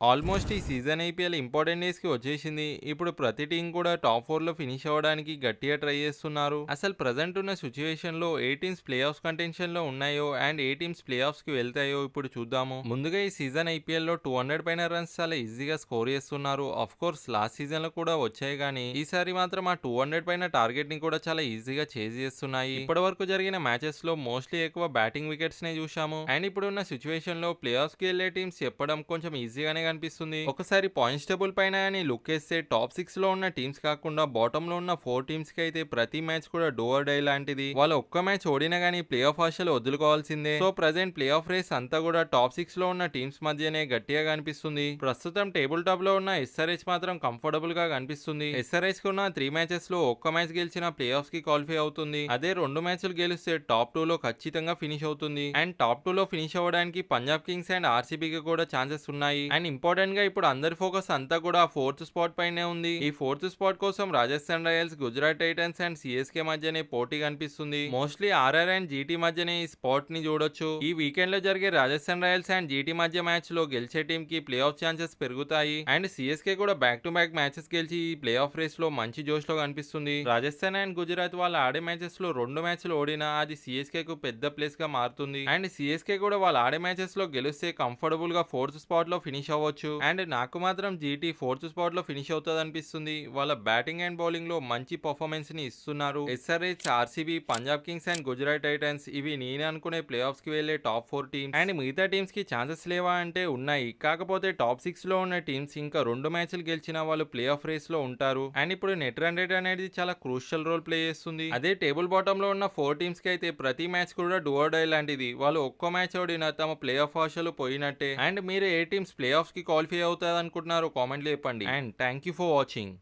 Almost ఈ season IPL important days కి వచ్చేసింది. ఇప్పుడు ప్రతి టీం కూడా టాప్ 4 లో ఫినిష్ అవ్వడానికి గట్టిగా ట్రై చేస్తున్నారు. అసలు ప్రజెంట్ ఉన్న సిచ్యువేషన్ లో ఏ టీమ్స్ ప్లే ఆఫ్స్ కంటెన్షన్ లో ఉన్నాయో and A teams play offs కి వెళ్తాయో ఇప్పుడు చూద్దాము. ముందుగా ఈ సీజన్ ఐపీఎల్ లో 200 పైన రన్స్ చాలా ఈజీగా స్కోర్ చేస్తున్నారు. ఆఫ్ కోర్స్ లాస్ట్ సీజన్ లో కూడా వచ్చాయి, కానీ ఈసారి మాత్రం ఆ 200 పైన టార్గెట్ ని కూడా చాలా ఈజీగా చేజ్ చేస్తున్నాయి. ఇప్పటి వరకు జరిగిన మ్యాచెస్ లో మోస్ట్లీ ఎక్కువ బ్యాటింగ్ వికెట్స్ నే చూసాము. అండ్ ఇప్పుడున్న సిచ్యువేషన్ లో ప్లే ఆఫ్స్ కి వెళ్లే టీమ్స్ చెప్పడం కొంచెం ఈజీగానే కనిపిస్తుంది. ఒకసారి పాయింట్స్ టేబుల్ పైన అని లుక్ వేస్తే టాప్ 6 లో ఉన్న టీమ్స్ కాకుండా బాటమ్ లో ఉన్న 4 టీమ్స్ కి అయితే ప్రతి మ్యాచ్ కూడా డూ ఆర్ డై లాంటిది. వాళ్ళు ఒక్క మ్యాచ్ ఓడినా గానీ ప్లే ఆఫ్ ఆశలు వదులుకోవాల్సిందే. So present play off race అంతా కూడా టాప్ 6 లో ఉన్న టీమ్స్ మధ్యనే గట్టిగా కనిపిస్తుంది. ప్రస్తుతం టేబుల్ టాప్ లో ఉన్న ఎస్ఆర్హెచ్ మాత్రం కంఫర్టబుల్ గా కనిపిస్తుంది. ఎస్ఆర్హెచ్ కు ఉన్న 3 మ్యాచెస్ లో ఒక్క మ్యాచ్ గెలిచిన ప్లే ఆఫ్స్ కి క్వాలిఫై అవుతుంది. అదే 2 మ్యాచ్లు గెలిస్తే టాప్ 2 లో ఖచ్చితంగా ఫినిష్ అవుతుంది. అండ్ టాప్ 2 లో ఫినిష్ అవ్వడానికి పంజాబ్ కింగ్స్ అండ్ ఆర్సీబీకి కూడా ఛాన్సెస్ ఉన్నాయి. అండ్ ఇంపార్టెంట్ గా ఇప్పుడు అందరి ఫోకస్ అంతా కూడా ఫోర్త్ స్పాట్ పైనే ఉంది. ఈ ఫోర్త్ స్పాట్ కోసం Rajasthan Royals, Gujarat Titans and CSK మధ్యనే పోటీ కనిపిస్తుంది. మోస్ట్లీ ఆర్ఆర్ అండ్ జీటీ మధ్యనే ఈ స్పాట్ ని చూడొచ్చు. ఈ వీకెండ్ లో జరిగే రాజస్థాన్ రాయల్స్ అండ్ జీటీ మధ్య మ్యాచ్ లో గెలిచే టీం కి ప్లే ఆఫ్ ఛాన్సెస్ పెరుగుతాయి. అండ్ సిఎస్కే కూడా బ్యాక్ టు బ్యాక్ మ్యాచెస్ గెలిచి ఈ ప్లే ఆఫ్ రేస్ లో మంచి జోష్ లో కనిపిస్తుంది. రాజస్థాన్ అండ్ గుజరాత్ వాళ్ళు ఆడే మ్యాచెస్ లో 2 మ్యాచ్లు ఓడినా అది సిఎస్కే కు పెద్ద ప్లేస్ గా మారుతుంది. అండ్ సిఎస్కే కూడా వాళ్ళు ఆడే మ్యాచెస్ లో గెలిస్తే కంఫర్టబుల్ గా ఫోర్త్ స్పాట్ లో ఫినిష్ అవ్వచ్చు. అండ్ నాకు మాత్రం జీటీ ఫోర్త్ స్పాట్ లో ఫినిష్ అవుతుంది అనిపిస్తుంది. వాళ్ళ బ్యాటింగ్ అండ్ బౌలింగ్ లో మంచి పర్ఫార్మెన్స్ ని ఇస్తున్నారు. SRH, RCB, Punjab Kings and Gujarat Titans ఇవి నేను అనుకునే ప్లే ఆఫ్స్ కి వెళ్లే టాప్ 4 టీమ్స్. అండ్ మిగతా టీమ్స్ కి ఛాన్సెస్ లేవా అంటే ఉన్నాయి. కాకపోతే టాప్ 6 లో ఉన్న టీమ్స్ ఇంకా 2 మ్యాచ్లు గెలిచిన వాళ్ళు ప్లే ఆఫ్ రేస్ లో ఉంటారు. అండ్ ఇప్పుడు నెట్ రన్ రేట్ అనేది చాలా క్రూషియల్ రోల్ ప్లే చేస్తుంది. అదే టేబుల్ బాటమ్ లో ఉన్న 4 టీమ్స్ కి అయితే ప్రతి మ్యాచ్ కూడా డూ ఆర్ డై లాంటిది. వాళ్ళు ఒక్కో మ్యాచ్ ఓడినా తమ ప్లే ఆఫ్ ఆశలు పోయినట్టే. అండ్ మీరు ఏ టీమ్స్ ప్లే ఆఫ్స్ కి క్వాలిఫై అవుతుంది అనుకుంటున్నారో కామెంట్ లో చెప్పండి. And thank you for watching.